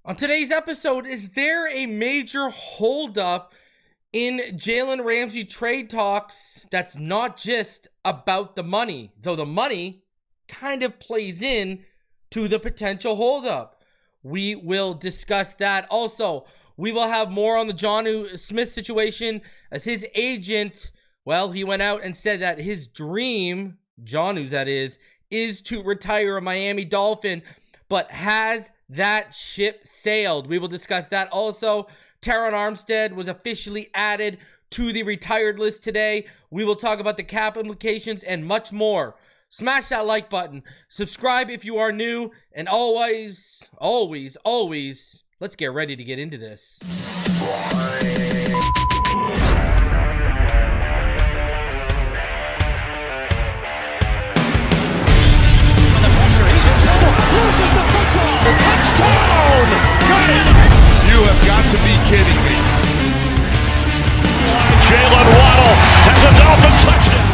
On today's episode, is there a major holdup in Jalen Ramsey trade talks that's not just about the money, though the money kind of plays in to the potential holdup? We will discuss that. Also, we will have more on the Jonnu Smith situation as his agent, well, he went out and said that his dream, Jonnu's that is to retire a Miami Dolphin, but has that ship sailed? We will discuss that. Also, Terron Armstead was officially added to the retired list today. We will talk about the cap implications and much more. Smash that like button. Subscribe if you are new. And always, let's get ready to get into this. Loses the football. The touchdown. Got it. You have got to be kidding me. Jaylen Waddle has a Dolphin touchdown.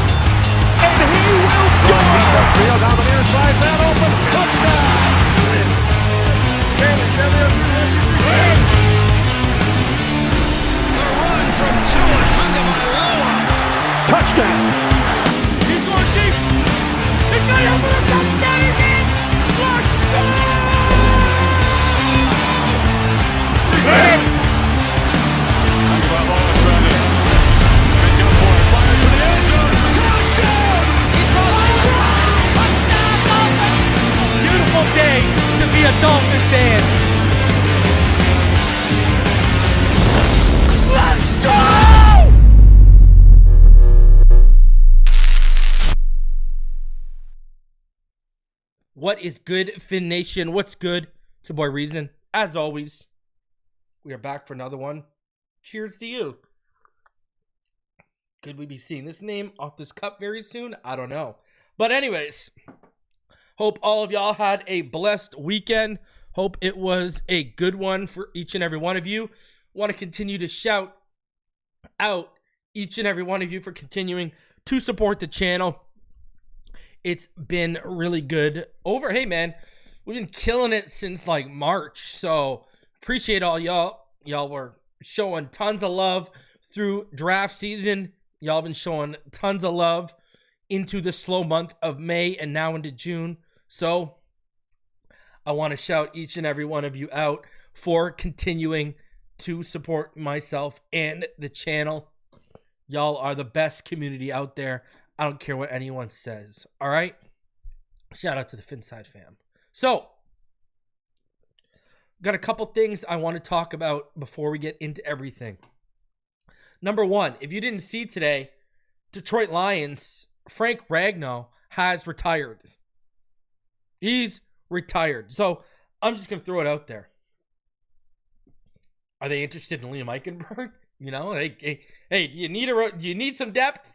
And he will score. Field down the near side, man open. Touchdown. The run from Tua Tagovailoa. Touchdown. He's going deep. It's going over the touchdown again. Beautiful day to be a Dolphin fan. Let's go! What is good, Fin Nation? What's good? It's your boy Reason. As always, we are back for another one. Cheers to you. Could we be seeing this name off this cup very soon? I don't know. But anyways, hope all of y'all had a blessed weekend. Hope it was a good one for each and every one of you. Want to continue to shout out each and every one of you for continuing to support the channel. It's been really good. Hey man, we've been killing it since like March. So appreciate all y'all. Y'all were showing tons of love through draft season. Y'all been showing tons of love into the slow month of May and now into June. So I want to shout each and every one of you out for continuing to support myself and the channel. Y'all are the best community out there. I don't care what anyone says. All right. Shout out to the Phinside fam. So got a couple things I want to talk about before we get into everything. Number one, if you didn't see today, Detroit Lions, Frank Ragnow has retired. He's retired. So I'm just going to throw it out there. Are they interested in Liam Eichenberg? You know, hey, do you need some depth?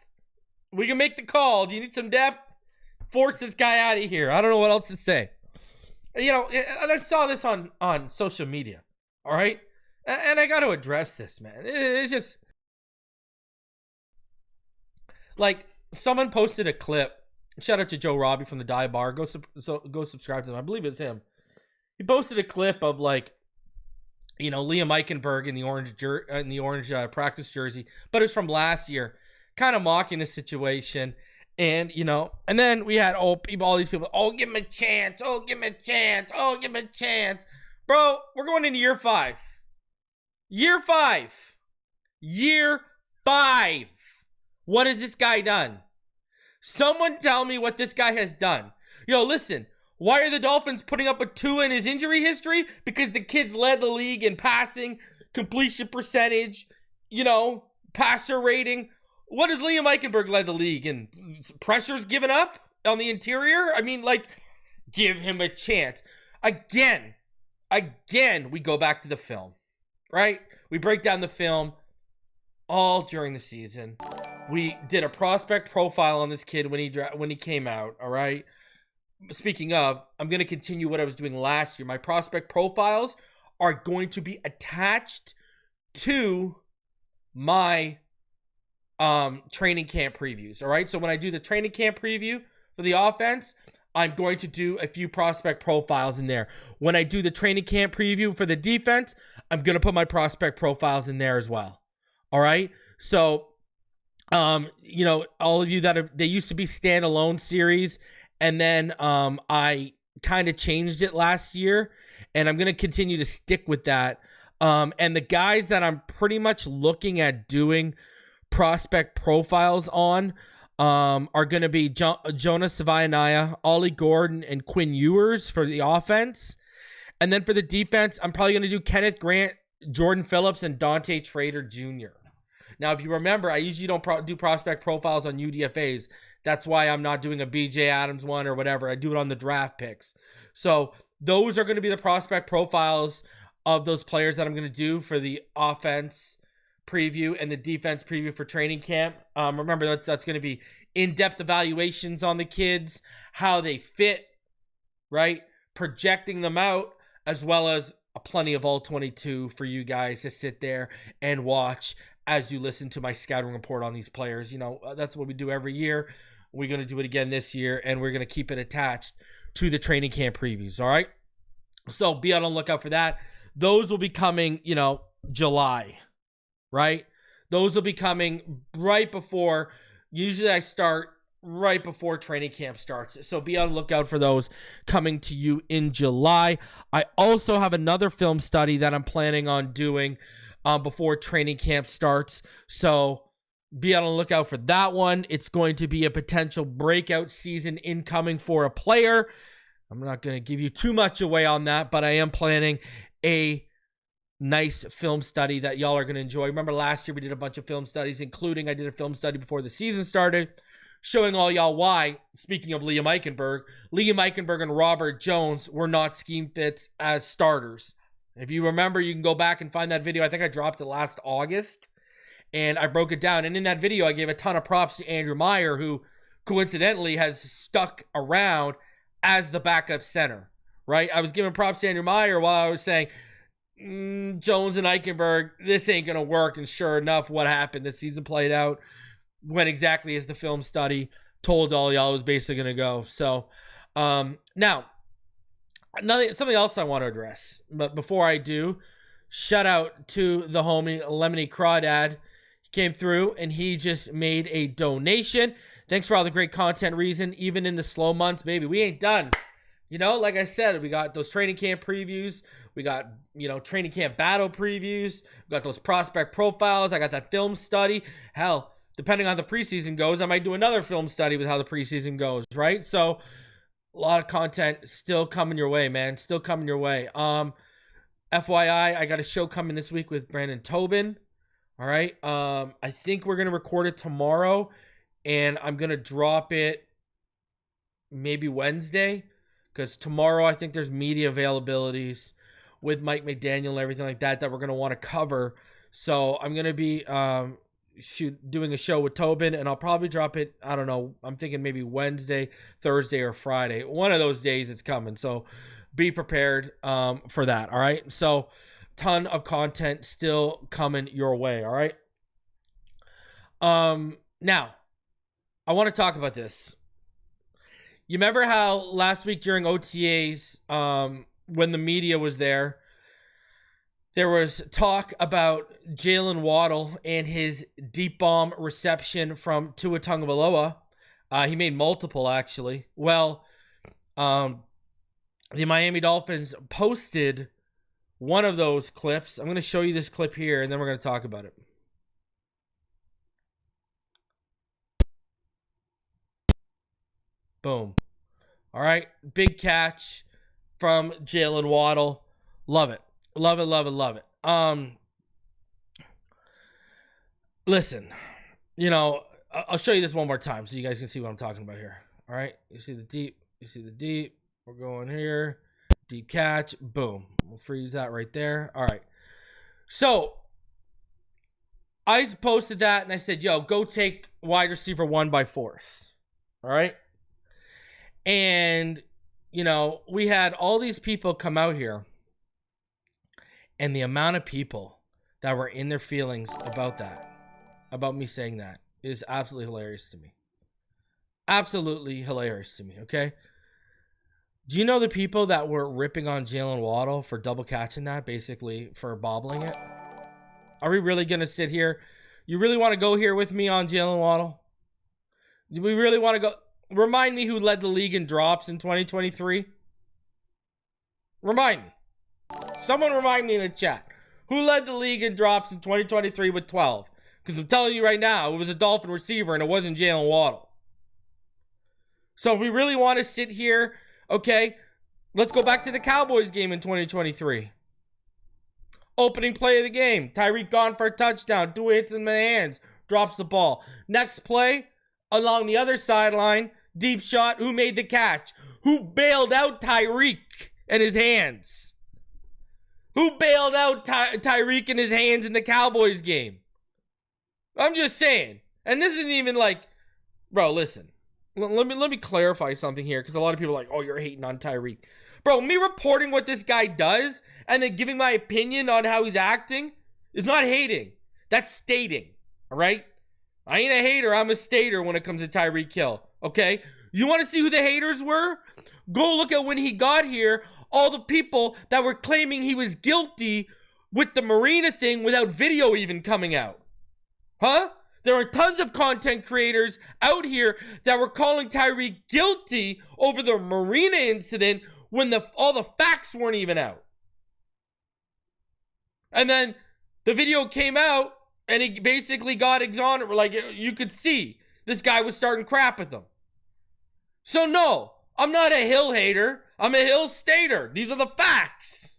We can make the call. Do you need some depth? Force this guy out of here. I don't know what else to say. You know, and I saw this on social media, all right? And I got to address this, man. It's just, like, someone posted a clip. Shout out to Joe Robbie from the Die Bar. Go subscribe to him. I believe it's him. He posted a clip of, like, you know, Liam Eichenberg in the orange practice jersey, but it's from last year, kind of mocking the situation. And, you know, and then we had all these people, give him a chance. Give him a chance. Bro, we're going into year 5. Year 5. What has this guy done? Someone tell me what this guy has done. Yo, listen, why are the Dolphins putting up a 2 in his injury history? Because the kid's led the league in passing, completion percentage, you know, passer rating. What has Liam Eichenberg led the league in? Pressure's given up on the interior? I mean, like, give him a chance. Again, we go back to the film, right? We break down the film all during the season. We did a prospect profile on this kid when he came out, all right? Speaking of, I'm going to continue what I was doing last year. My prospect profiles are going to be attached to my training camp previews. All right. So when I do the training camp preview for the offense, I'm going to do a few prospect profiles in there. When I do the training camp preview for the defense, I'm going to put my prospect profiles in there as well. All right. So, you know, all of you they used to be standalone series, and then I kind of changed it last year, and I'm going to continue to stick with that. And the guys that I'm pretty much looking at doing prospect profiles on are going to be Jonas Savaianaya, Ollie Gordon, and Quinn Ewers for the offense. And then for the defense, I'm probably going to do Kenneth Grant, Jordan Phillips, and Dante Trader Jr. Now, if you remember, I usually don't do prospect profiles on UDFAs. That's why I'm not doing a BJ Adams one or whatever. I do it on the draft picks. So those are going to be the prospect profiles of those players that I'm going to do for the offense preview and the defense preview for training camp. Remember, that's going to be in-depth evaluations on the kids, how they fit, right? Projecting them out, as well as plenty of all 22 for you guys to sit there and watch as you listen to my scouting report on these players. You know, that's what we do every year. We're going to do it again this year, and we're going to keep it attached to the training camp previews, all right? So be on the lookout for that. Those will be coming, you know, July, right? Those will be coming right before, usually I start right before training camp starts. So be on the lookout for those coming to you in July. I also have another film study that I'm planning on doing before training camp starts. So be on the lookout for that one. It's going to be a potential breakout season incoming for a player. I'm not going to give you too much away on that, but I am planning a nice film study that y'all are going to enjoy. Remember last year we did a bunch of film studies, including I did a film study before the season started, showing all y'all why, speaking of Liam Eichenberg and Robert Jones were not scheme fits as starters. If you remember, you can go back and find that video. I think I dropped it last August, and I broke it down. And in that video, I gave a ton of props to Andrew Meyer, who coincidentally has stuck around as the backup center, right? I was giving props to Andrew Meyer while I was saying, Jones and Eichenberg, this ain't going to work. And sure enough, what happened? The season played out, went exactly as the film study told all y'all it was basically going to go. So, now, something else I want to address. But before I do, shout out to the homie Lemony Crawdad. He came through and he just made a donation. Thanks for all the great content, Reason. Even in the slow months, baby, we ain't done. You know, like I said, we got those training camp previews. We got, you know, training camp battle previews. We got those prospect profiles. I got that film study. Hell, depending on how the preseason goes, I might do another film study with how the preseason goes, right? So, a lot of content still coming your way, man. Still coming your way. FYI, I got a show coming this week with Brandon Tobin. All right. I think we're going to record it tomorrow, and I'm going to drop it maybe Wednesday, because tomorrow I think there's media availabilities with Mike McDaniel and everything like that we're going to want to cover. So I'm going to be doing a show with Tobin, and I'll probably drop it, I don't know, I'm thinking maybe Wednesday, Thursday, or Friday. One of those days it's coming. So be prepared for that. All right. So ton of content still coming your way. All right. Now I want to talk about this. You remember how last week during OTAs, when the media was there was talk about Jaylen Waddle and his deep bomb reception from Tua Tagovailoa. He made multiple, actually. Well, the Miami Dolphins posted one of those clips. I'm going to show you this clip here, and then we're going to talk about it. Boom. All right. Big catch from Jaylen Waddle. Love it. Love it, love it, love it. Listen, you know, I'll show you this one more time so you guys can see what I'm talking about here. All right. You see the deep. You see the deep. We're going here. Deep catch. Boom. We'll freeze that right there. All right. So I posted that and I said, yo, go take wide receiver 1 by force. All right. And, you know, we had all these people come out here, and the amount of people that were in their feelings about that, about me saying that, is absolutely hilarious to me. Absolutely hilarious to me, okay? Do you know the people that were ripping on Jaylen Waddle for double catching that, basically for bobbling it? Are we really going to sit here? You really want to go here with me on Jaylen Waddle? Do we really want to go? Remind me who led the league in drops in 2023. Remind me. Someone remind me in the chat. Who led the league in drops in 2023 with 12? Because I'm telling you right now, it was a Dolphin receiver and it wasn't Jaylen Waddle. So we really want to sit here, okay? Let's go back to the Cowboys game in 2023. Opening play of the game. Tyreek gone for a touchdown. 2 hits in the hands. Drops the ball. Next play, along the other sideline, deep shot. Who made the catch? Who bailed out Tyreek and his hands? Who bailed out Tyreek and his hands in the Cowboys game? I'm just saying. And this isn't even like, bro, listen. Let me clarify something here, because a lot of people are like, oh, you're hating on Tyreek. Bro, me reporting what this guy does and then giving my opinion on how he's acting is not hating. That's stating, all right? I ain't a hater. I'm a stater when it comes to Tyreek Hill, okay? You want to see who the haters were? Go look at when he got here, all the people that were claiming he was guilty with the Marina thing without video even coming out. Huh? There are tons of content creators out here that were calling Tyreek guilty over the Marina incident when all the facts weren't even out. And then the video came out and he basically got exonerated. Like, you could see this guy was starting crap with him. So no, I'm not a Hill hater. I'm a Hill stater. These are the facts.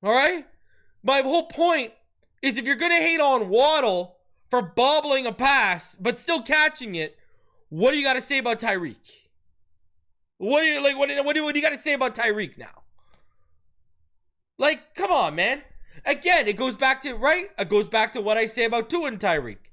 All right? My whole point is, if you're going to hate on Waddle for bobbling a pass but still catching it, what do you got to say about Tyreek? What do you got to say about Tyreek now? Like, come on, man. Again, it goes back to, right? It goes back to what I say about Tua and Tyreek.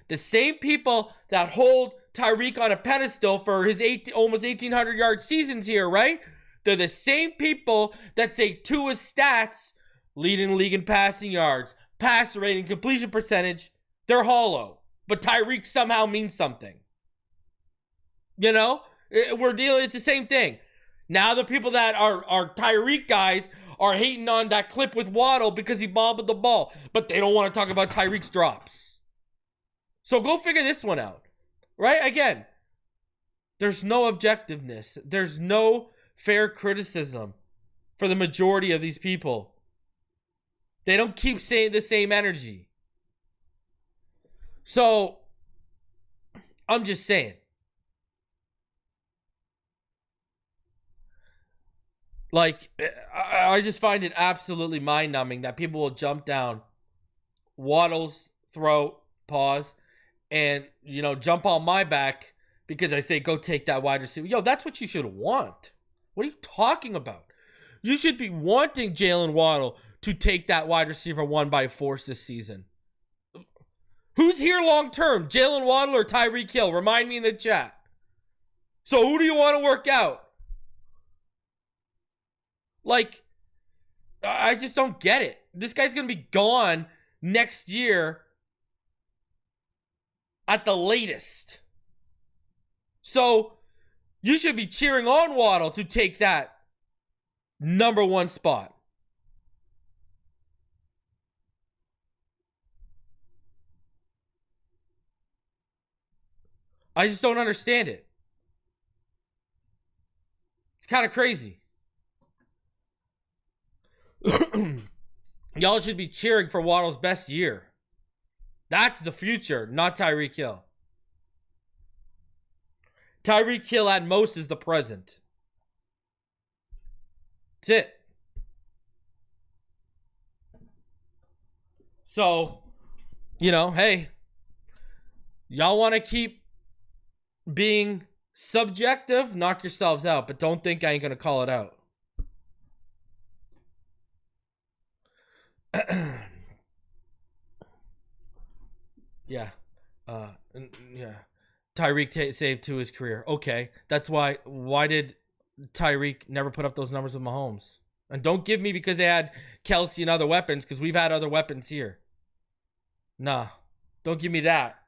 The same people that hold Tyreek on a pedestal for his almost 1,800-yard seasons here, right? They're the same people that say Tua's stats, leading the league in passing yards, pass rating, completion percentage, they're hollow. But Tyreek somehow means something. You know? It's the same thing. Now the people that are Tyreek guys are hating on that clip with Waddle because he bobbled the ball. But they don't want to talk about Tyreek's drops. So go figure this one out. Right? Again, there's no objectiveness. There's no fair criticism for the majority of these people. They don't keep saying the same energy. So, I'm just saying. Like, I just find it absolutely mind-numbing that people will jump down Waddle's throat, pause, and, jump on my back because I say, go take that wide receiver. Yo, that's what you should want. What are you talking about? You should be wanting Jaylen Waddle to take that wide receiver 1 by force this season. Who's here long-term, Jaylen Waddle or Tyreek Hill? Remind me in the chat. So who do you want to work out? Like, I just don't get it. This guy's going to be gone next year at the latest. So you should be cheering on Waddle to take that number 1 spot. I just don't understand it. It's kind of crazy. Y'all should be cheering for Waddle's best year. That's the future, not Tyreek Hill. Tyreek Hill at most is the present. That's it. So, hey, y'all want to keep being subjective, knock yourselves out, but don't think I ain't gonna call it out. Yeah. Tyreek saved to his career. Okay, that's why. Why did Tyreek never put up those numbers with Mahomes? And don't give me because they had Kelsey and other weapons, because we've had other weapons here. Nah, don't give me that.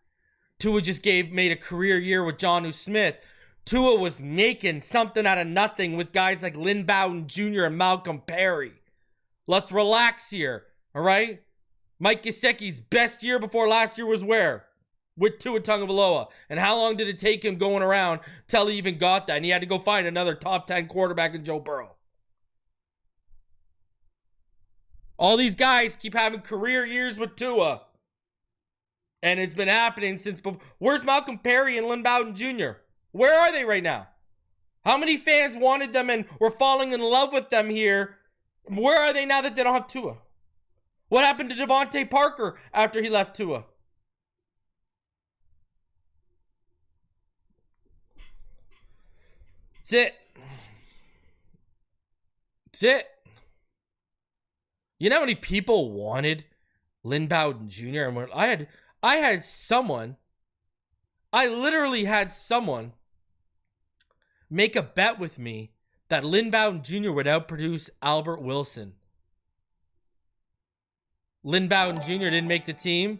Tua just made a career year with Jonnu Smith. Tua was making something out of nothing with guys like Lynn Bowden Jr. and Malcolm Perry. Let's relax here, all right? Mike Gesicki's best year before last year was where? With Tua Tagovailoa. And how long did it take him going around till he even got that? And he had to go find another top 10 quarterback in Joe Burrow. All these guys keep having career years with Tua. And it's been happening since before. Where's Malcolm Perry and Lynn Bowden Jr.? Where are they right now? How many fans wanted them and were falling in love with them here? Where are they now that they don't have Tua? What happened to Devontae Parker after he left Tua? That's it. That's it. You know how many people wanted Lynn Bowden Jr.? And I literally had someone make a bet with me that Lynn Bowden Jr. would outproduce Albert Wilson. Lynn Bowden Jr. didn't make the team.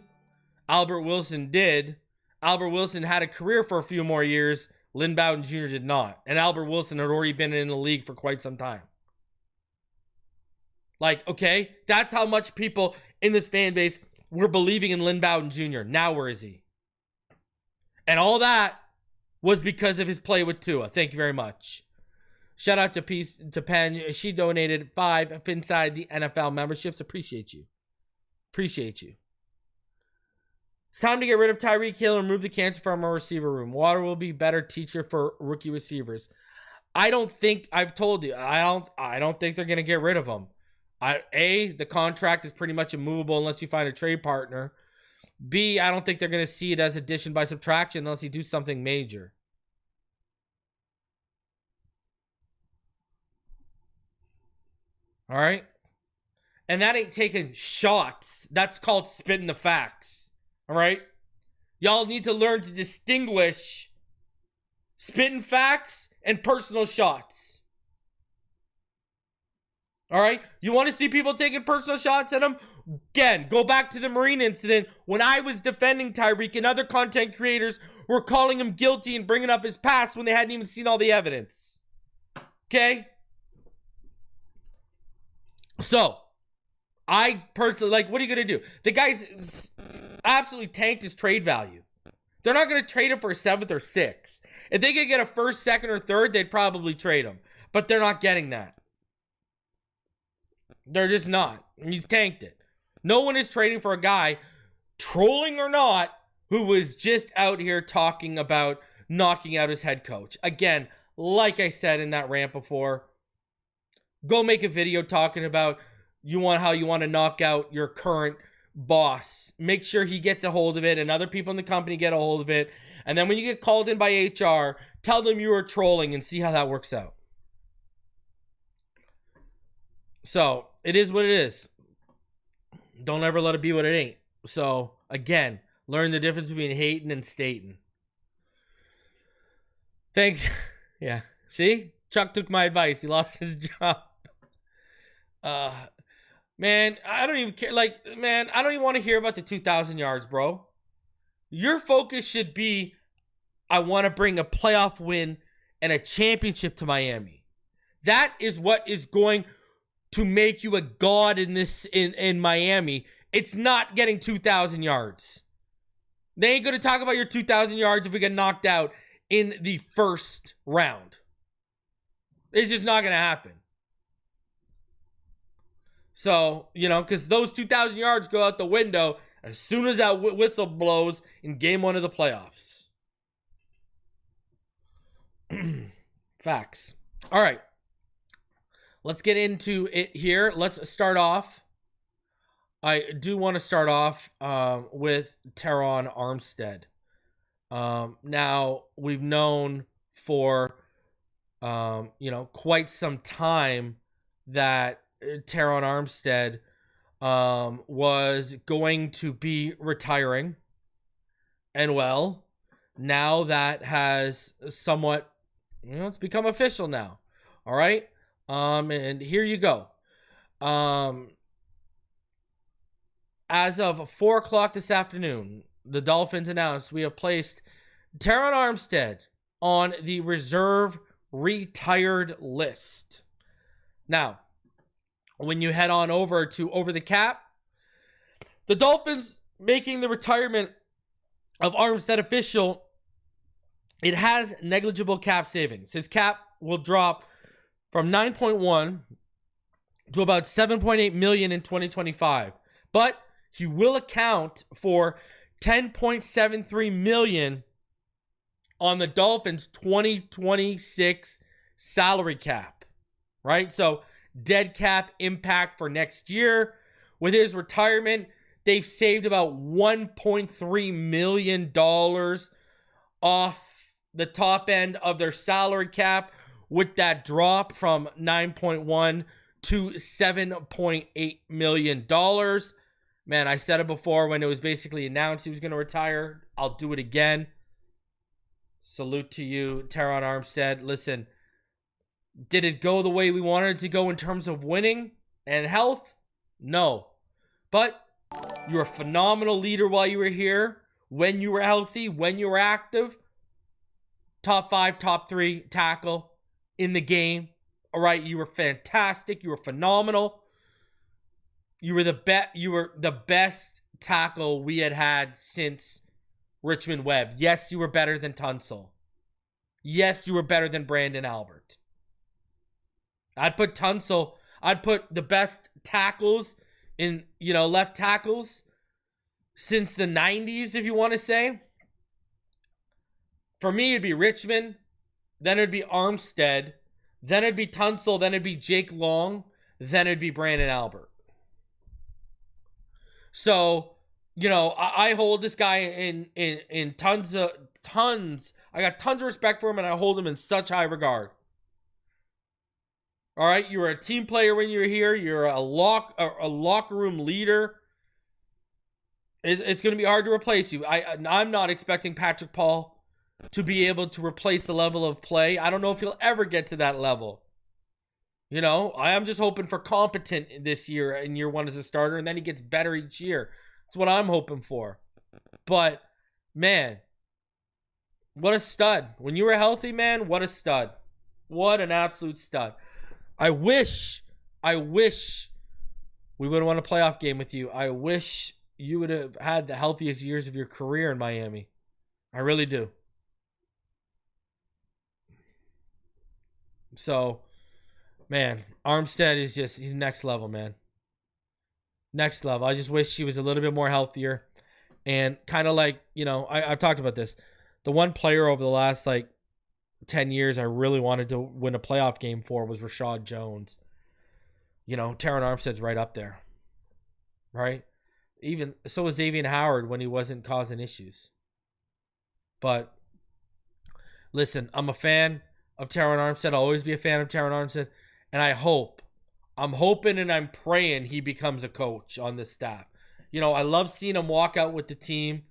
Albert Wilson did. Albert Wilson had a career for a few more years. Lynn Bowden Jr. did not. And Albert Wilson had already been in the league for quite some time. Like, okay, that's how much people in this fan base were believing in Lynn Bowden Jr. Now where is he? And all that was because of his play with Tua. Thank you very much. Shout out to Penn. She donated 5 Phinside The NFL memberships. Appreciate you. Appreciate you. It's time to get rid of Tyreek Hill and remove the cancer from our receiver room. Waddle will be better teacher for rookie receivers. I don't think, I've told you, I don't think they're going to get rid of him. The contract is pretty much immovable unless you find a trade partner. B, I don't think they're going to see it as addition by subtraction unless you do something major. All right? And that ain't taking shots. That's called spitting the facts. All right? Y'all need to learn to distinguish spitting facts and personal shots. All right? You want to see people taking personal shots at him? Again, go back to the Marine incident when I was defending Tyreek and other content creators were calling him guilty and bringing up his past when they hadn't even seen all the evidence. Okay? So, I personally, like, what are you going to do? The guy's absolutely tanked his trade value. They're not going to trade him for a 7th or 6th. If they could get a 1st, 2nd, or 3rd, they'd probably trade him. But they're not getting that. They're just not. He's tanked it. No one is trading for a guy, trolling or not, who was just out here talking about knocking out his head coach. Again, like I said in that rant before, go make a video talking about how you want to knock out your current boss. Make sure he gets a hold of it and other people in the company get a hold of it. And then when you get called in by HR, tell them you were trolling and see how that works out. So, it is what it is. Don't ever let it be what it ain't. So, again, learn the difference between hating and stating. Yeah. See? Chuck took my advice. He lost his job. Man, I don't even care. I don't even want to hear about the 2,000 yards, bro. Your focus should be, I want to bring a playoff win and a championship to Miami. That is what is going to make you a god in Miami. It's not getting 2,000 yards. They ain't going to talk about your 2,000 yards if we get knocked out in the first round. It's just not going to happen. So, because those 2,000 yards go out the window as soon as that whistle blows in game 1 of the playoffs. Facts. All right. Let's get into it here. Let's start off. I do want to start off with Terron Armstead. Now, we've known for, quite some time that Terron Armstead was going to be retiring. And, well, now that has somewhat, it's become official now. All right? And here you go. As of 4 o'clock this afternoon, the Dolphins announced we have placed Terron Armstead on the reserve retired list. Now, when you head on over to Over the Cap, the Dolphins making the retirement of Armstead official, it has negligible cap savings. His cap will drop from 9.1 to about 7.8 million in 2025. But he will account for 10.73 million on the Dolphins' 2026 salary cap, right? So dead cap impact for next year. With his retirement, they've saved about $1.3 million off the top end of their salary cap with that drop from 9.1 to $7.8 million. Man, I said it before when it was basically announced he was going to retire. I'll do it again. Salute to you, Terron Armstead. Listen, did it go the way we wanted it to go in terms of winning and health? No. But you're a phenomenal leader while you were here. When you were healthy, when you were active. Top 5, top 3 tackle in the game. All right, you were fantastic. You were phenomenal. You were the best tackle we had since Richmond Webb. Yes, you were better than Tunsil. Yes, you were better than Brandon Albert. I'd put the best tackles in, left tackles since the 90s, if you want to say. For me, it'd be Richmond. Then it'd be Armstead. Then it'd be Tunsil. Then it'd be Jake Long. Then it'd be Brandon Albert. So, I hold this guy in tons. I got tons of respect for him, and I hold him in such high regard. All right, you were a team player when you were here. You're a locker room leader. It's going to be hard to replace you. I'm not expecting Patrick Paul to be able to replace the level of play. I don't know if he'll ever get to that level. I am just hoping for competent this year in year 1 as a starter, and then he gets better each year. That's what I'm hoping for. But, man, what a stud. When you were healthy, man, what a stud. What an absolute stud. I wish we would have won a playoff game with you. I wish you would have had the healthiest years of your career in Miami. I really do. So, man, Armstead is he's next level, man. Next level. I just wish he was a little bit more healthier. And kind of like, I've talked about this. The one player over the last, 10 years I really wanted to win a playoff game for was Rashad Jones. Terron Armstead's right up there. Right? Even so was Xavier Howard when he wasn't causing issues. But, listen, I'm a fan of Terron Armstead. I'll always be a fan of Terron Armstead. And I'm hoping and I'm praying he becomes a coach on this staff. I love seeing him walk out with the team.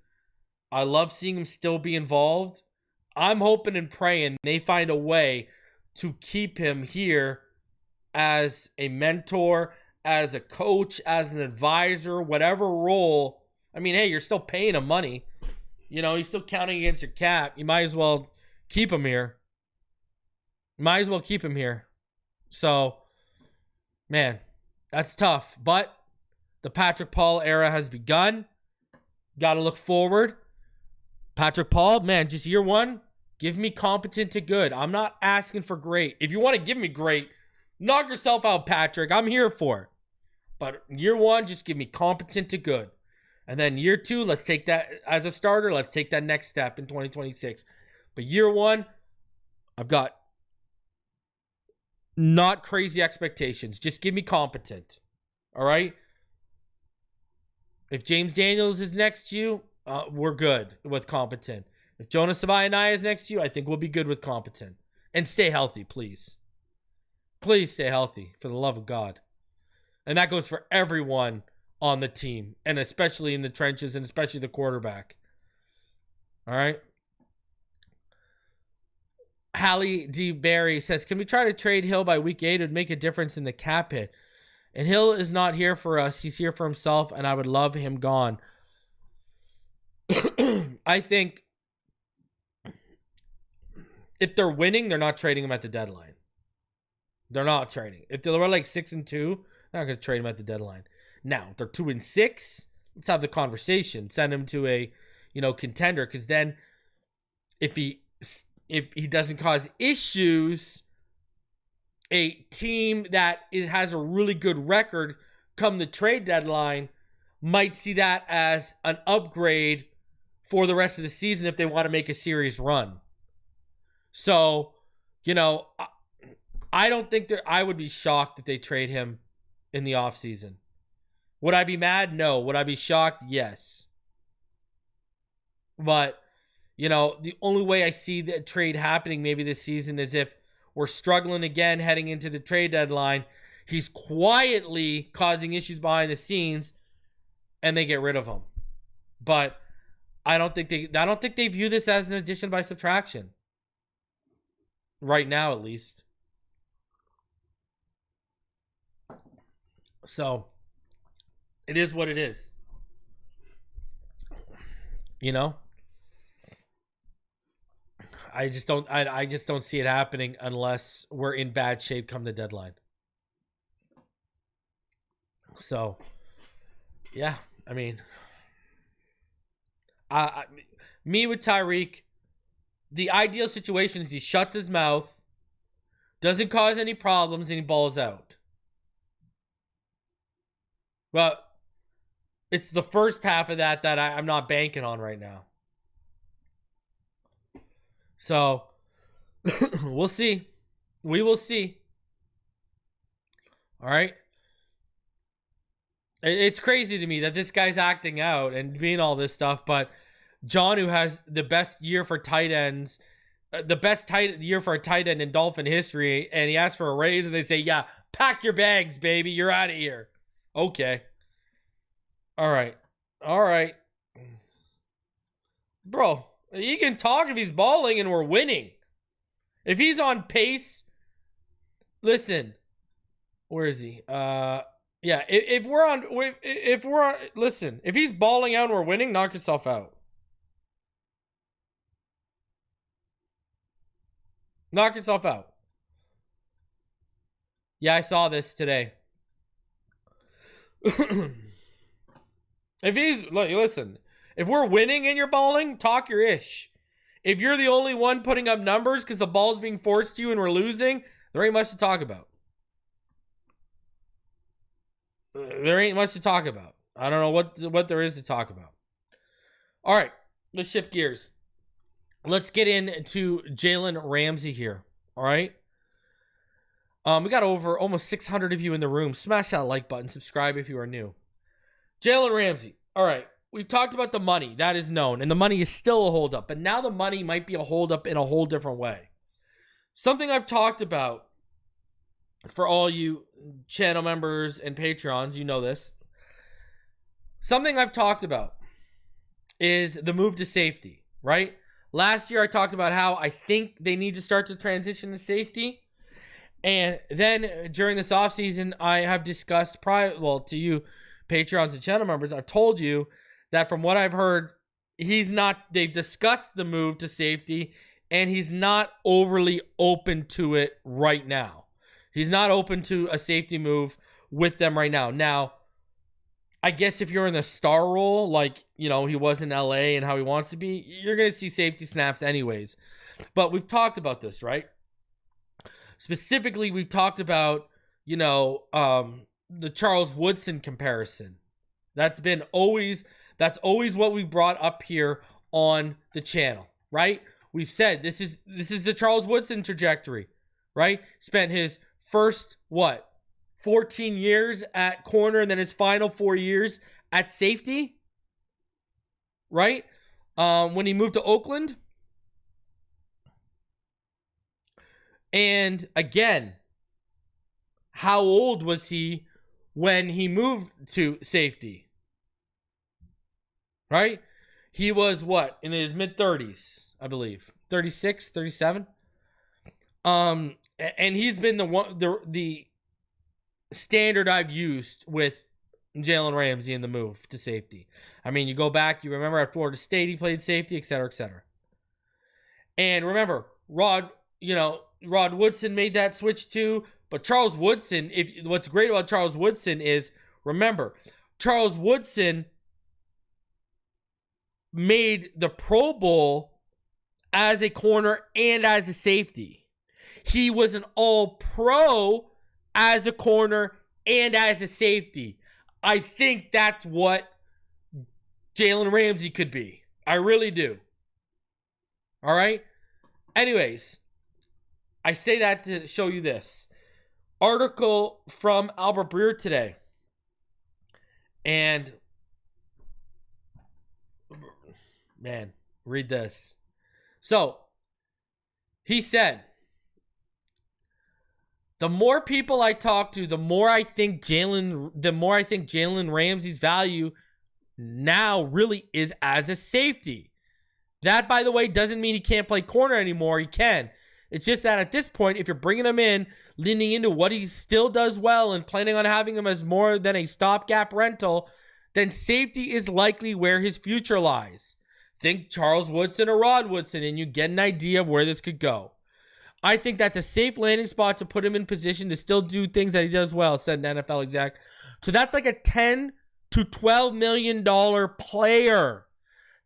I love seeing him still be involved. I'm hoping and praying they find a way to keep him here as a mentor, as a coach, as an advisor, whatever role. I mean, hey, you're still paying him money. He's still counting against your cap. You might as well keep him here. So, man, that's tough. But the Patrick Paul era has begun. Got to look forward. Patrick Paul, man, just year 1, give me competent to good. I'm not asking for great. If you want to give me great, knock yourself out, Patrick. I'm here for it. But year 1, just give me competent to good. And then year 2, let's take that as a starter. Let's take that next step in 2026. But year 1, I've got not crazy expectations. Just give me competent. All right? If James Daniels is next to you, we're good with competent. If Jonas Savaianai is next to you, I think we'll be good with competent. And stay healthy, please. Please stay healthy, for the love of God. And that goes for everyone on the team, and especially in the trenches, and especially the quarterback. All right? Hallie D. Barry says, can we try to trade Hill by week 8? It would make a difference in the cap hit. And Hill is not here for us. He's here for himself, and I would love him gone. I think if they're winning, they're not trading him at the deadline. They're not trading. If they were like 6-2, they're not going to trade him at the deadline. Now, if they're 2-6, let's have the conversation. Send him to a, contender, because then if he doesn't cause issues, a team that has a really good record come the trade deadline might see that as an upgrade for the rest of the season if they want to make a serious run. So, I don't think I would be shocked if they trade him in the offseason. Would I be mad? No. Would I be shocked? Yes. But, the only way I see the trade happening maybe this season is if we're struggling again heading into the trade deadline. He's quietly causing issues behind the scenes and they get rid of him. But I don't think they view this as an addition by subtraction. Right now, at least. So, it is what it is. I just don't see it happening unless we're in bad shape come the deadline. So, yeah, I mean, me with Tyreek, the ideal situation is he shuts his mouth, doesn't cause any problems, and he balls out. But it's the first half of that I'm not banking on right now. So, we'll see. We will see. All right? It's crazy to me that this guy's acting out and doing all this stuff, but Jonnu has the best year for tight ends, the best year for a tight end in Dolphin history, and he asks for a raise, and they say, yeah, pack your bags, baby. You're out of here. Okay. All right. Bro, he can talk if he's balling and we're winning. If he's on pace, listen, where is he? Yeah, if he's balling out and we're winning, knock yourself out. Knock yourself out. Yeah, I saw this today. Listen, if we're winning and you're balling, talk your ish. If you're the only one putting up numbers because the ball's being forced to you and we're losing, there ain't much to talk about. I don't know what there is to talk about. All right, let's shift gears. Let's get into Jalen Ramsey here. All right. We got over almost 600 of you in the room. Smash that like button. Subscribe if you are new. Jalen Ramsey. All right. We've talked about the money. That is known. And the money is still a holdup. But now the money might be a holdup in a whole different way. Something I've talked about for all you channel members and Patreons, you know this. Something I've talked about is the move to safety, right? Last year I talked about how I think they need to start to transition to safety. And then during this offseason, I have discussed to you Patreons and channel members, I've told you that from what I've heard, they've discussed the move to safety and he's not overly open to it right now. He's not open to a safety move with them right now. Now, I guess if you're in the star role, like, he was in LA and how he wants to be, you're going to see safety snaps anyways. But we've talked about this, right? Specifically, we've talked about, the Charles Woodson comparison. That's always what we brought up here on the channel, right? We've said this is the Charles Woodson trajectory, right? Spent his first 14 years at corner and then his final 4 years at safety, right? When he moved to Oakland. And again, how old was he when he moved to safety? Right? He was in his mid-30s, I believe. 36, 37. And he's been the standard I've used with Jalen Ramsey in the move to safety. I mean, you go back, you remember at Florida State, he played safety, et cetera, et cetera. And remember, Rod Woodson made that switch too. But Charles Woodson, what's great about Charles Woodson is, remember, Charles Woodson made the Pro Bowl as a corner and as a safety. He was an all-pro as a corner and as a safety. I think that's what Jalen Ramsey could be. I really do. All right? Anyways, I say that to show you this. Article from Albert Breer today. And, man, read this. So, he said, the more people I talk to, the more I think Jalen Ramsey's value now really is as a safety. That, by the way, doesn't mean he can't play corner anymore. He can. It's just that at this point, if you're bringing him in, leaning into what he still does well and planning on having him as more than a stopgap rental, then safety is likely where his future lies. Think Charles Woodson or Rod Woodson, and you get an idea of where this could go. I think that's a safe landing spot to put him in position to still do things that he does well, said an NFL exec. So that's like a $10 to $12 million player.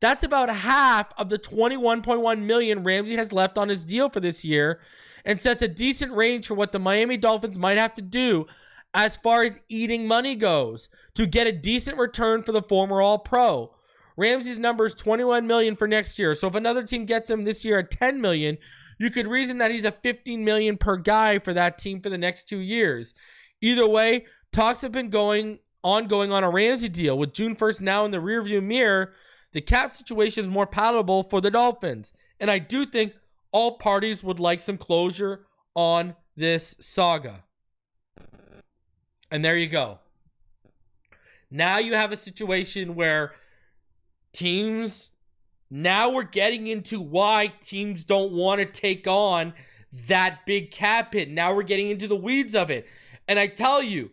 That's about half of the $21.1 million Ramsey has left on his deal for this year, and sets a decent range for what the Miami Dolphins might have to do as far as eating money goes to get a decent return for the former All-Pro. Ramsey's number is $21 million for next year, so if another team gets him this year at $10 million, you could reason that he's a $15 million per guy for that team for the next 2 years. Either way, talks have been ongoing on a Ramsey deal. With June 1st now in the rearview mirror, the cap situation is more palatable for the Dolphins. And I do think all parties would like some closure on this saga. And there you go. Now you have a situation where now we're getting into why teams don't want to take on that big cap hit. Now we're getting into the weeds of it. And I tell you,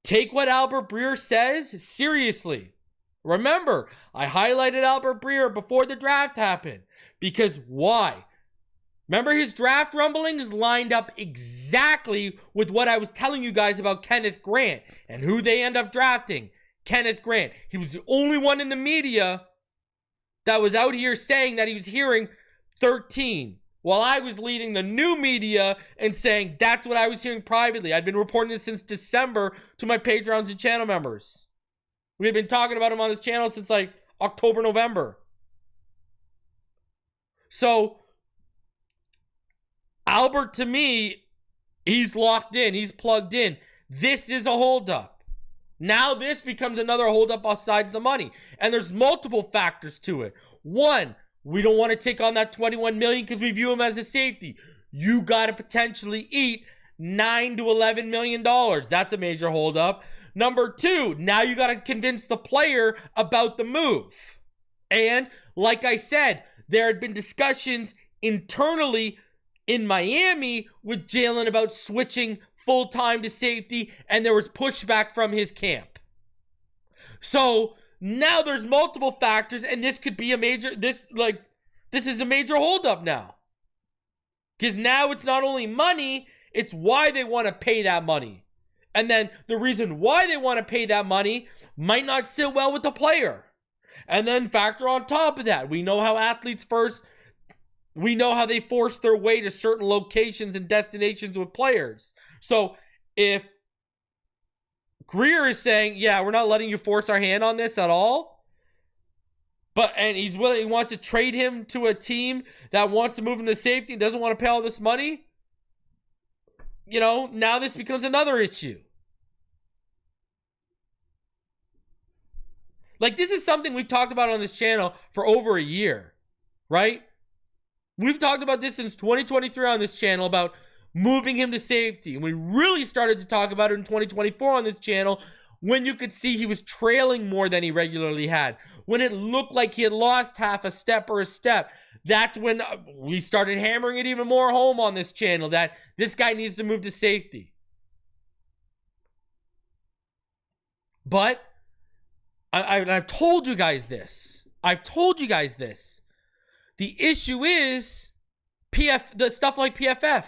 take what Albert Breer says seriously. Remember, I highlighted Albert Breer before the draft happened. Because why? Remember, his draft rumblings lined up exactly with what I was telling you guys about Kenneth Grant and who they end up drafting. Kenneth Grant. He was the only one in the media that was out here saying that he was hearing 13, while I was leading the new media and saying that's what I was hearing privately. I'd been reporting this since December to my Patreons and channel members. We had been talking about him on this channel since like October, November. So, Albert, to me, he's locked in. He's plugged in. This is a holdup. Now this becomes another holdup besides the money. And there's multiple factors to it. One, we don't want to take on that $21 million because we view him as a safety. You got to potentially eat $9 to $11 million. That's a major holdup. Number two, now you got to convince the player about the move. And like I said, there had been discussions internally in Miami with Jalen about switching full-time to safety, and there was pushback from his camp. So now there's multiple factors, and this could be this is a major holdup now. Because now it's not only money, it's why they want to pay that money. And then the reason why they want to pay that money might not sit well with the player. And then factor on top of that, we know how they force their way to certain locations and destinations with players. So if Greer is saying, yeah, we're not letting you force our hand on this at all, and he wants to trade him to a team that wants to move him to safety and doesn't want to pay all this money, now this becomes another issue. Like, this is something we've talked about on this channel for over a year, right? We've talked about this since 2023 on this channel about moving him to safety. And we really started to talk about it in 2024 on this channel when you could see he was trailing more than he regularly had. When it looked like he had lost half a step or a step. That's when we started hammering it even more home on this channel that this guy needs to move to safety. But I've told you guys this. The issue is the stuff like PFF.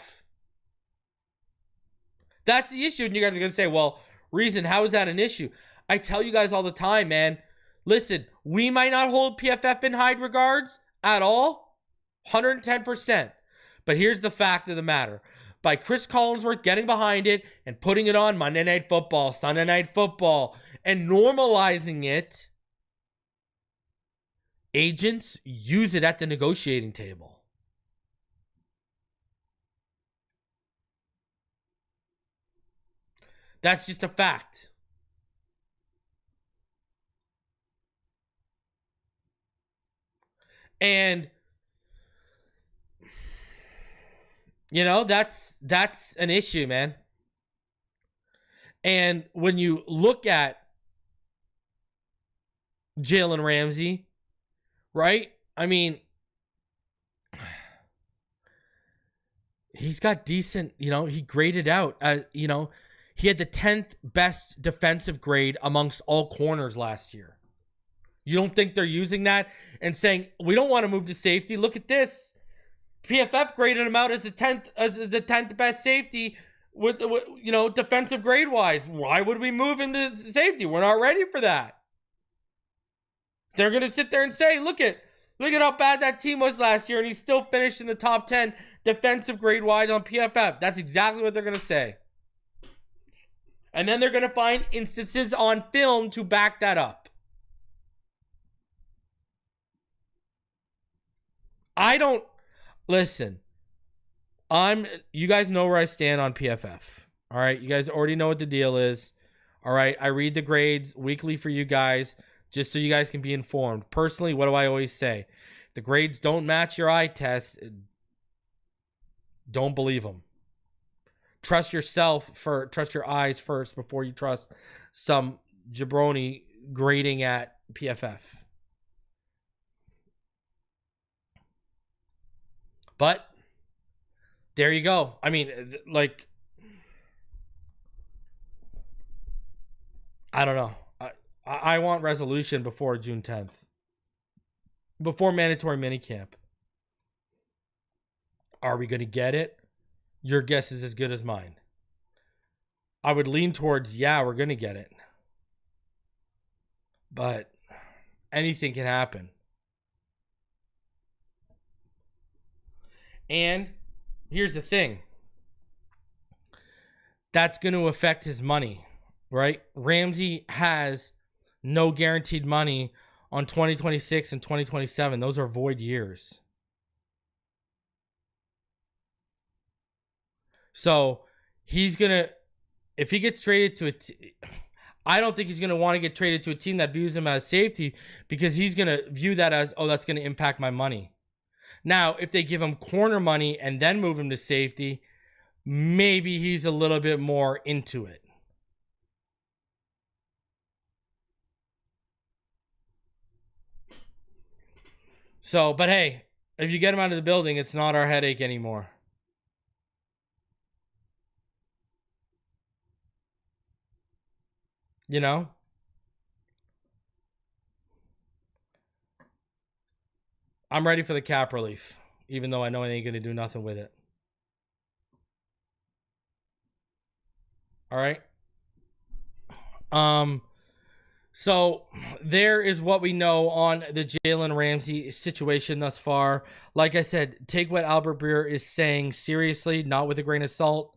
That's the issue. And you guys are going to say, well, Reason, how is that an issue? I tell you guys all the time, man. Listen, we might not hold PFF in high regards at all, 110%. But here's the fact of the matter. By Chris Collinsworth getting behind it and putting it on Monday Night Football, Sunday Night Football, and normalizing it, agents use it at the negotiating table. That's just a fact. And you know, that's an issue, man. And when you look at Jalen Ramsey, right? I mean, he's got decent, he graded out, he had the 10th best defensive grade amongst all corners last year. You don't think they're using that and saying, we don't want to move to safety? Look at this. PFF graded him out as the 10th best safety with defensive grade wise. Why would we move him to safety? We're not ready for that. They're going to sit there and say, look at how bad that team was last year, and he still finished in the top 10 defensive grade wise on PFF. That's exactly what they're going to say. And then they're going to find instances on film to back that up. Listen, you guys know where I stand on PFF. All right. You guys already know what the deal is. All right. I read the grades weekly for you guys just so you guys can be informed. Personally, what do I always say? If the grades don't match your eye test, don't believe them. Trust your eyes first before you trust some jabroni grading at PFF. But there you go. I mean, I don't know. I want resolution before June 10th. Before mandatory minicamp. Are we going to get it? Your guess is as good as mine. I would lean towards, yeah, we're going to get it. But anything can happen. And here's the thing. That's going to affect his money, right? Ramsey has no guaranteed money on 2026 and 2027. Those are void years. So he's going to, if he gets traded to I don't think he's going to want to get traded to a team that views him as safety, because he's going to view that as, oh, that's going to impact my money. Now, if they give him corner money and then move him to safety, maybe he's a little bit more into it. So, but hey, if you get him out of the building, it's not our headache anymore. You know? I'm ready for the cap relief, even though I know I ain't going to do nothing with it. All right. So there is what we know on the Jalen Ramsey situation thus far. Like I said, take what Albert Breer is saying seriously, not with a grain of salt.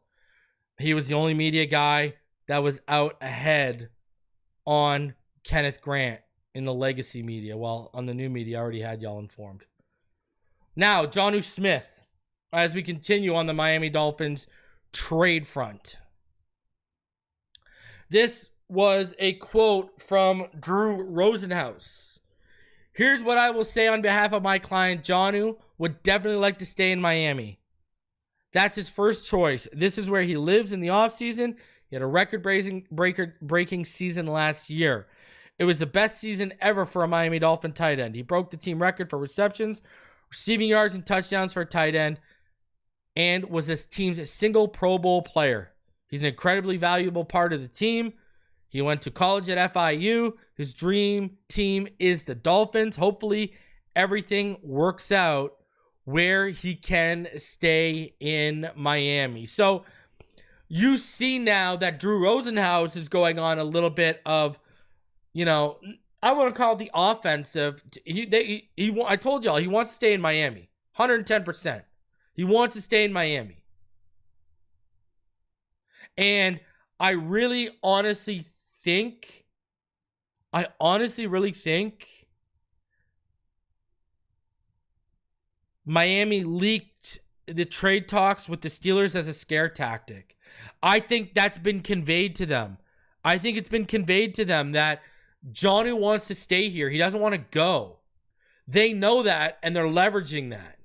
He was the only media guy that was out ahead on Kenneth Grant in the legacy media. Well, on the new media, I already had y'all informed. Now, Jonnu Smith, as we continue on the Miami Dolphins trade front. This was a quote from Drew Rosenhaus. Here's what I will say on behalf of my client. Jonnu would definitely like to stay in Miami. That's his first choice. This is where he lives in the offseason. He had a record-breaking season last year. It was the best season ever for a Miami Dolphin tight end. He broke the team record for receptions, receiving yards, and touchdowns for a tight end, and was this team's single Pro Bowl player. He's an incredibly valuable part of the team. He went to college at FIU. His dream team is the Dolphins. Hopefully, everything works out where he can stay in Miami. So you see now that Drew Rosenhaus is going on a little bit of, I want to call it the offensive. I told y'all he wants to stay in Miami, 110%. He wants to stay in Miami. And I really honestly really think Miami leaked the trade talks with the Steelers as a scare tactic. I think that's been conveyed to them. I think it's been conveyed to them that Jonnu wants to stay here. He doesn't want to go. They know that, and they're leveraging that.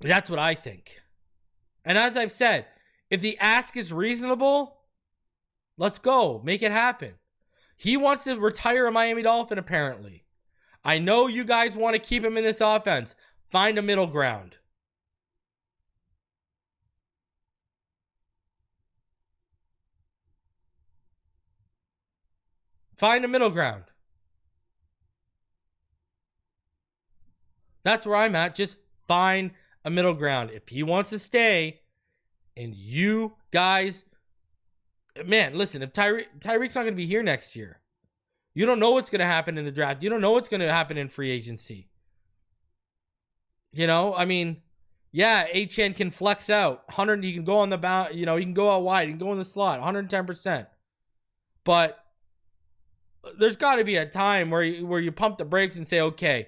That's what I think. And as I've said, if the ask is reasonable, let's go. Make it happen. He wants to retire a Miami Dolphin, apparently. I know you guys want to keep him in this offense. Find a middle ground. Find a middle ground. That's where I'm at. Just find a middle ground. If he wants to stay, and you guys, man, listen, if Tyreek's not going to be here next year, you don't know what's going to happen in the draft. You don't know what's going to happen in free agency. I mean, yeah, HN can flex out. 100, he can go on the bound, he can go out wide, he can go in the slot, 110%. But there's got to be a time where you pump the brakes and say, okay,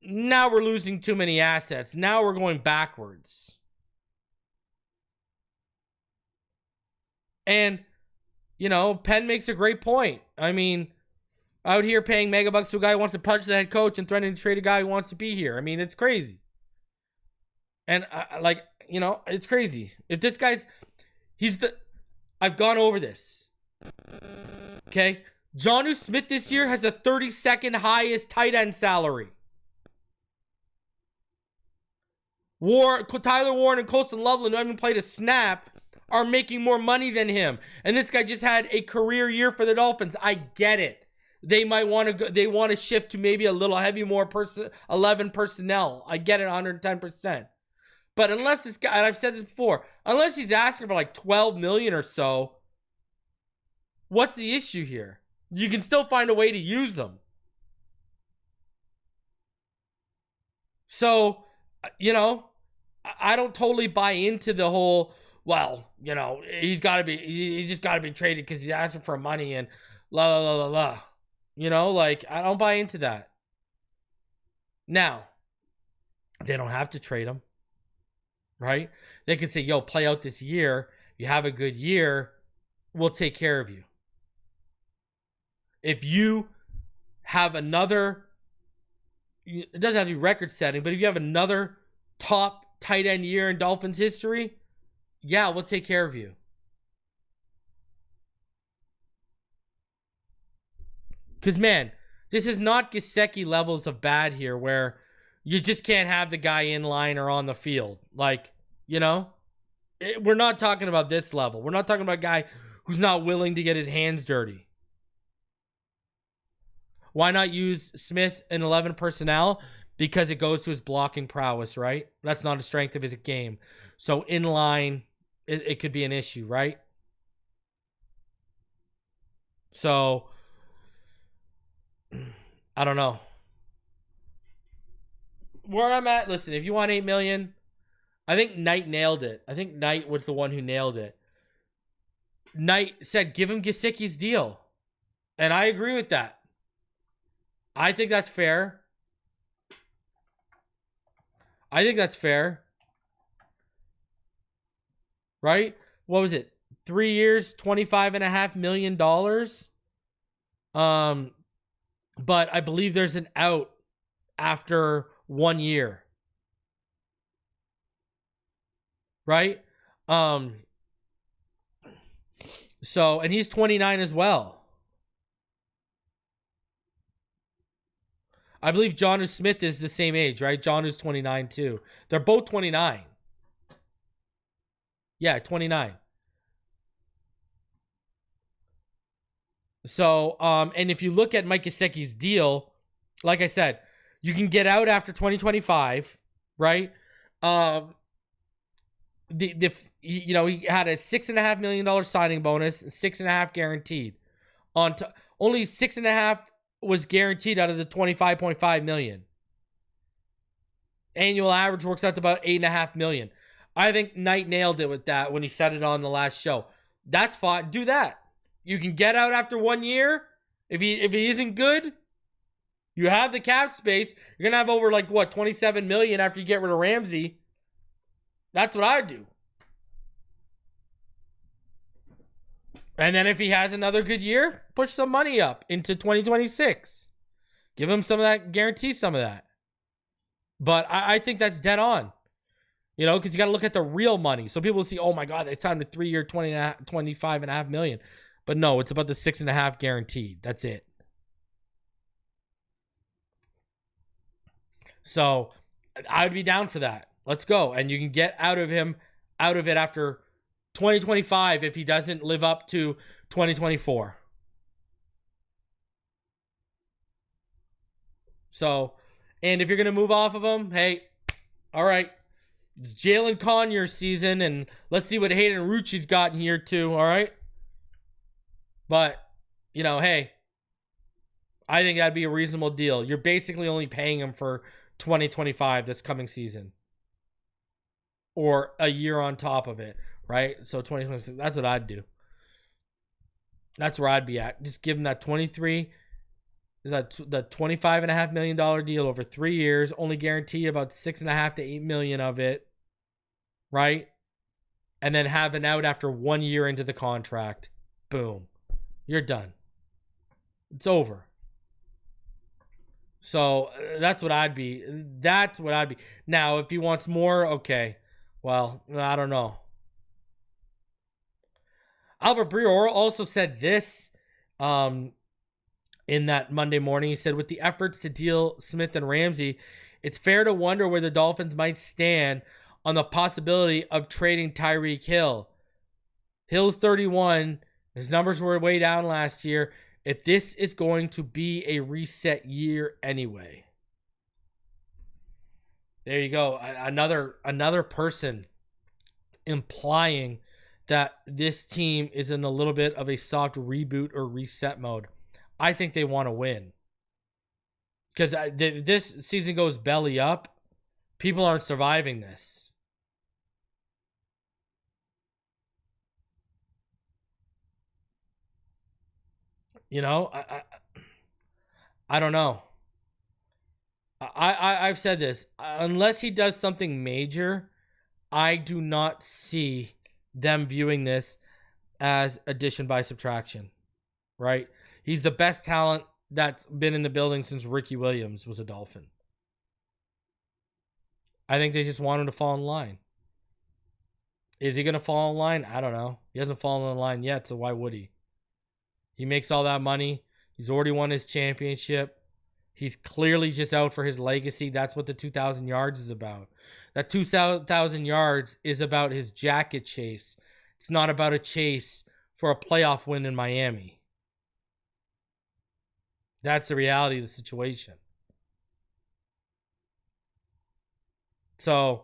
now we're losing too many assets. Now we're going backwards. And, Penn makes a great point. I mean, out here paying megabucks to a guy who wants to punch the head coach and threatening to trade a guy who wants to be here. I mean, it's crazy. And, it's crazy. If this guy's... I've gone over this. Okay? Jonnu Smith this year has the 32nd highest tight end salary. Tyler Warren and Colston Loveland, who haven't played a snap, are making more money than him. And this guy just had a career year for the Dolphins. I get it. They might want to go, they want to shift to maybe a little heavy, more 11 personnel. I get it 110%. But unless this guy, and I've said this before, unless he's asking for like 12 million or so, what's the issue here? You can still find a way to use them. So, I don't totally buy into the whole, he's just got to be traded because he's asking for money and la la la la la. I don't buy into that. Now, they don't have to trade him, right? They could say, play out this year. You have a good year, we'll take care of you. If you have another, it doesn't have to be record setting, but if you have another top tight end year in Dolphins history, yeah, we'll take care of you. Because, man, this is not Gesicki levels of bad here where you just can't have the guy in line or on the field. We're not talking about this level. We're not talking about a guy who's not willing to get his hands dirty. Why not use Smith in 11 personnel? Because it goes to his blocking prowess, right? That's not a strength of his game. So in line, it could be an issue, right? So, I don't know. Where I'm at, listen, if you want $8 million, I think Knight nailed it. I think Knight was the one who nailed it. Knight said, give him Gesicki's deal. And I agree with that. I think that's fair. Right? What was it? 3 years, $25.5 million. But I believe there's an out after 1 year. Right? So, and he's 29 as well. I believe Jonnu Smith is the same age, right? Jonnu's 29 too. They're both 29. Yeah, 29. So, and if you look at Mike Gesicki's deal, like I said, you can get out after 2025, right? He had a $6.5 million signing bonus, 6.5 guaranteed. Only 6.5 was guaranteed out of the 25.5 million. Annual average works out to about 8.5 million. I think Knight nailed it with that when he said it on the last show. That's fine. Do that. You can get out after 1 year. If he isn't good, you have the cap space. You're gonna have over 27 million after you get rid of Ramsey. That's what I do. And then if he has another good year, push some money up into 2026. Give him some of that, guarantee some of that. But I think that's dead on. Because you got to look at the real money. So people will see, oh my God, they signed a 3-year, 25.5 million. But no, it's about the 6.5 guaranteed. That's it. So I would be down for that. Let's go. And you can get out of it after 2025 if he doesn't live up to 2024. So, and if you're going to move off of him, hey, all right. It's Jalen Conyers season, and let's see what Hayden Rucci's got in year 2, all right? But, hey, I think that'd be a reasonable deal. You're basically only paying him for 2025 this coming season. Or a year on top of it, right? So 2026, that's what I'd do. That's where I'd be at. Just give him that 23, the $25.5 million deal over 3 years, only guarantee about 6.5 to 8 million of it, right? And then have an out after 1 year into the contract. Boom. You're done. It's over. So that's what I'd be. Now, if he wants more, okay. Well, I don't know. Albert Breer also said this in that Monday morning. He said, with the efforts to deal Smith and Ramsey, it's fair to wonder where the Dolphins might stand on the possibility of trading Tyreek Hill. Hill's 31. His numbers were way down last year. If this is going to be a reset year anyway. There you go. Another person implying that this team is in a little bit of a soft reboot or reset mode. I think they want to win. Because this season goes belly up. People aren't surviving this. I don't know. I've said this. Unless he does something major, I do not see them viewing this as addition by subtraction, right? He's the best talent that's been in the building since Ricky Williams was a Dolphin. I think they just want him to fall in line. Is he going to fall in line? I don't know. He hasn't fallen in line yet, so why would he? He makes all that money. He's already won his championship. He's clearly just out for his legacy. That's what the 2,000 yards is about. That 2,000 yards is about his jacket chase. It's not about a chase for a playoff win in Miami. That's the reality of the situation. So,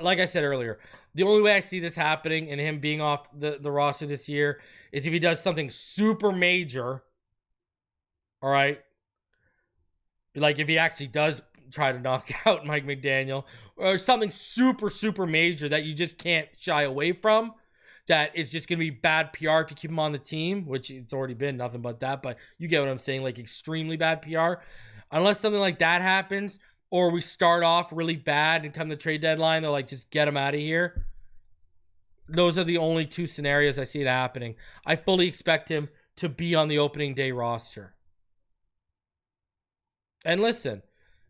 like I said earlier, the only way I see this happening and him being off the roster this year is if he does something super major. All right. Like if he actually does try to knock out Mike McDaniel or something super, super major that you just can't shy away from. That is just going to be bad PR if you keep him on the team, which it's already been nothing but that. But you get what I'm saying, like extremely bad PR. Unless something like that happens, or we start off really bad and come the trade deadline, they're like, just get him out of here. Those are the only two scenarios I see it happening. I fully expect him to be on the opening day roster. And listen,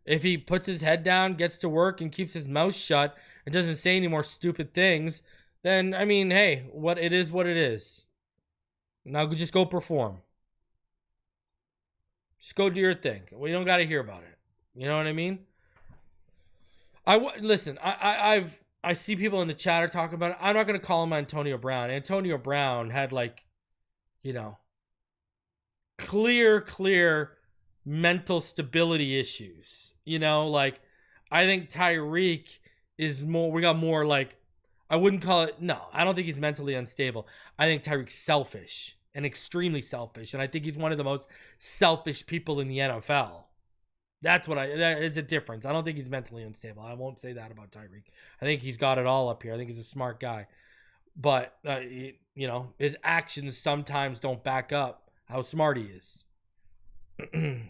if he puts his head down, gets to work, and keeps his mouth shut, and doesn't say any more stupid things, then, I mean, hey, what it is. Now just go perform. Just go do your thing. We don't got to hear about it. You know what I mean? Listen, I see people in the chat are talking about it. I'm not going to call him Antonio Brown. Antonio Brown had like, clear mental stability issues. Like I think Tyreek is more, we got more like, I wouldn't call it, no, I don't think he's mentally unstable. I think Tyreek's selfish and extremely selfish. And I think he's one of the most selfish people in the NFL. That is a difference. I don't think he's mentally unstable. I won't say that about Tyreek. I think he's got it all up here. I think he's a smart guy. But, his actions sometimes don't back up how smart he is.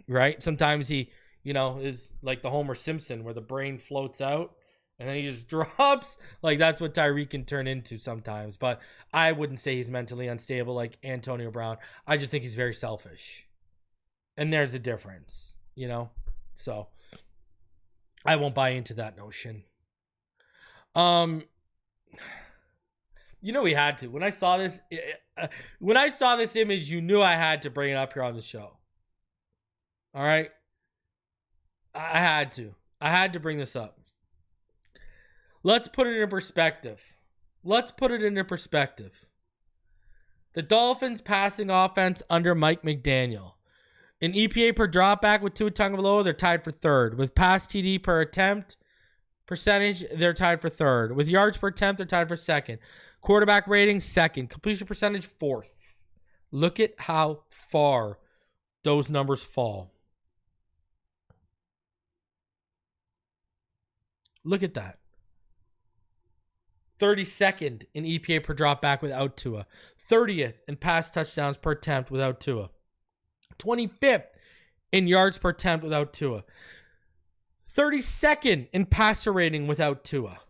Right? Sometimes he, is like the Homer Simpson where the brain floats out and then he just drops. Like that's what Tyreek can turn into sometimes. But I wouldn't say he's mentally unstable like Antonio Brown. I just think he's very selfish. And there's a difference, So I won't buy into that notion. We had to. When I saw this image, you knew I had to bring it up here on the show. All right? I had to. I had to bring this up. Let's put it in perspective. The Dolphins passing offense under Mike McDaniel. In EPA per dropback with Tua Tagovailoa, they're tied for third. With pass TD per attempt percentage, they're tied for third. With yards per attempt, they're tied for second. Quarterback rating, second. Completion percentage, fourth. Look at how far those numbers fall. Look at that. 32nd in EPA per dropback without Tua. 30th in pass touchdowns per attempt without Tua. 25th in yards per attempt without Tua. 32nd in passer rating without Tua.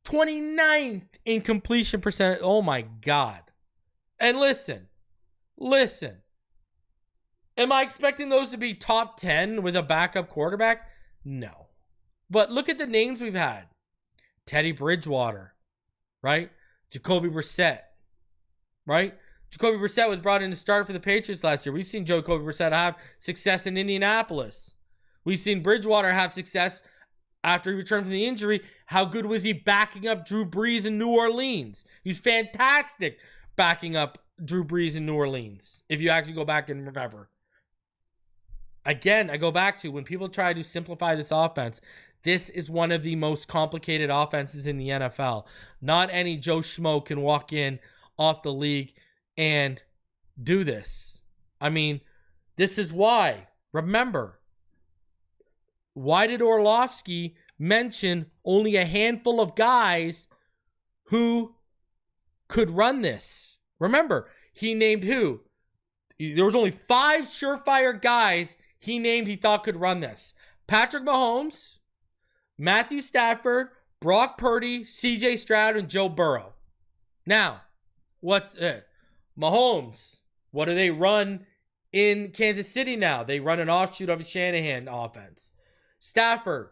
29th in completion percentage. Oh my God. And listen. Am I expecting those to be top 10 with a backup quarterback? No. But look at the names we've had. Teddy Bridgewater, right? Jacoby Brissett, right? Jacoby Brissett was brought in to start for the Patriots last year. We've seen Jacoby Brissett have success in Indianapolis. We've seen Bridgewater have success after he returned from the injury. How good was he backing up Drew Brees in New Orleans? He was fantastic backing up Drew Brees in New Orleans, if you actually go back and remember. Again, I go back to when people try to simplify this offense, this is one of the most complicated offenses in the NFL. Not any Joe Schmo can walk in off the league and do this. I mean, this is why. Remember, why did Orlovsky mention only a handful of guys who could run this? Remember, he named who? There was only 5 surefire guys he thought could run this. Patrick Mahomes, Matthew Stafford, Brock Purdy, CJ Stroud, and Joe Burrow. Now, what's it? Mahomes, what do they run in Kansas City now? They run an offshoot of a Shanahan offense. Stafford,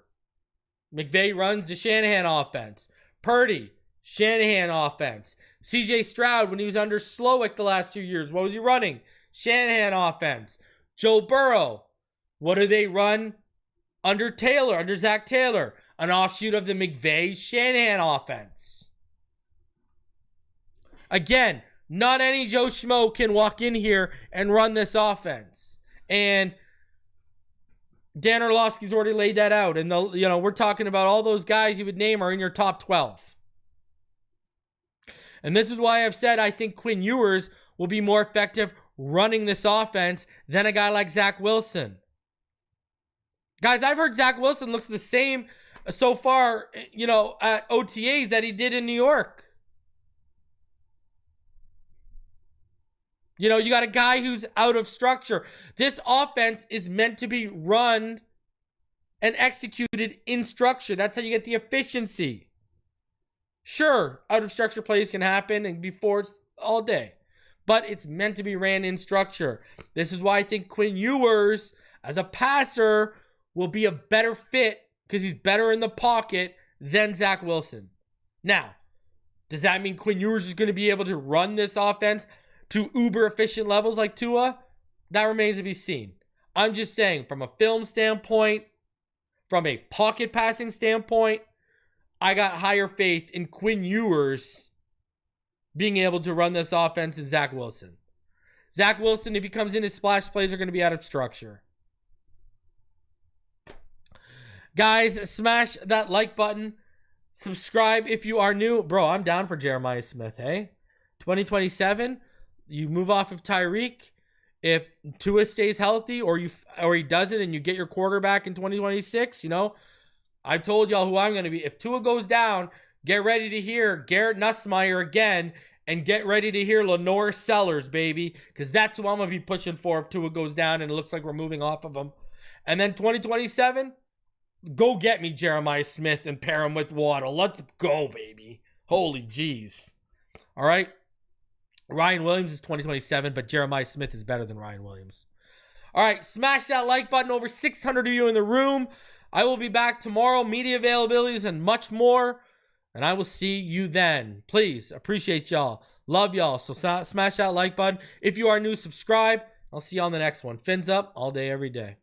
McVay runs the Shanahan offense. Purdy, Shanahan offense. CJ Stroud, when he was under Slowick the last 2 years, what was he running? Shanahan offense. Joe Burrow, what do they run under Zach Taylor? An offshoot of the McVay Shanahan offense. Again, not any Joe Schmo can walk in here and run this offense. And Dan Orlovsky's already laid that out. And we're talking about all those guys you would name are in your top 12. And this is why I've said I think Quinn Ewers will be more effective running this offense than a guy like Zach Wilson. Guys, I've heard Zach Wilson looks the same so far, at OTAs that he did in New York. You got a guy who's out of structure. This offense is meant to be run and executed in structure. That's how you get the efficiency. Sure, out of structure plays can happen and be forced all day, but it's meant to be ran in structure. This is why I think Quinn Ewers, as a passer, will be a better fit because he's better in the pocket than Zach Wilson. Now, does that mean Quinn Ewers is going to be able to run this offense to uber efficient levels like Tua? That remains to be seen. I'm just saying, from a film standpoint, from a pocket passing standpoint, I got higher faith in Quinn Ewers being able to run this offense than Zach Wilson. Zach Wilson, if he comes in, his splash plays are going to be out of structure. Guys, smash that like button. Subscribe if you are new. Bro, I'm down for Jeremiah Smith, hey? 2027, you move off of Tyreek. If Tua stays healthy or he doesn't and you get your quarterback in 2026, you know, I've told y'all who I'm going to be. If Tua goes down, get ready to hear Garrett Nussmeier again and get ready to hear Lenore Sellers, baby, because that's who I'm going to be pushing for if Tua goes down and it looks like we're moving off of him. And then 2027, go get me Jeremiah Smith and pair him with Waddle. Let's go, baby. Holy jeez. All right. Ryan Williams is 2027, but Jeremiah Smith is better than Ryan Williams. All right, smash that like button. Over 600 of you in the room. I will be back tomorrow. Media availabilities and much more. And I will see you then. Please, appreciate y'all. Love y'all. So smash that like button. If you are new, subscribe. I'll see you on the next one. Fins up all day, every day.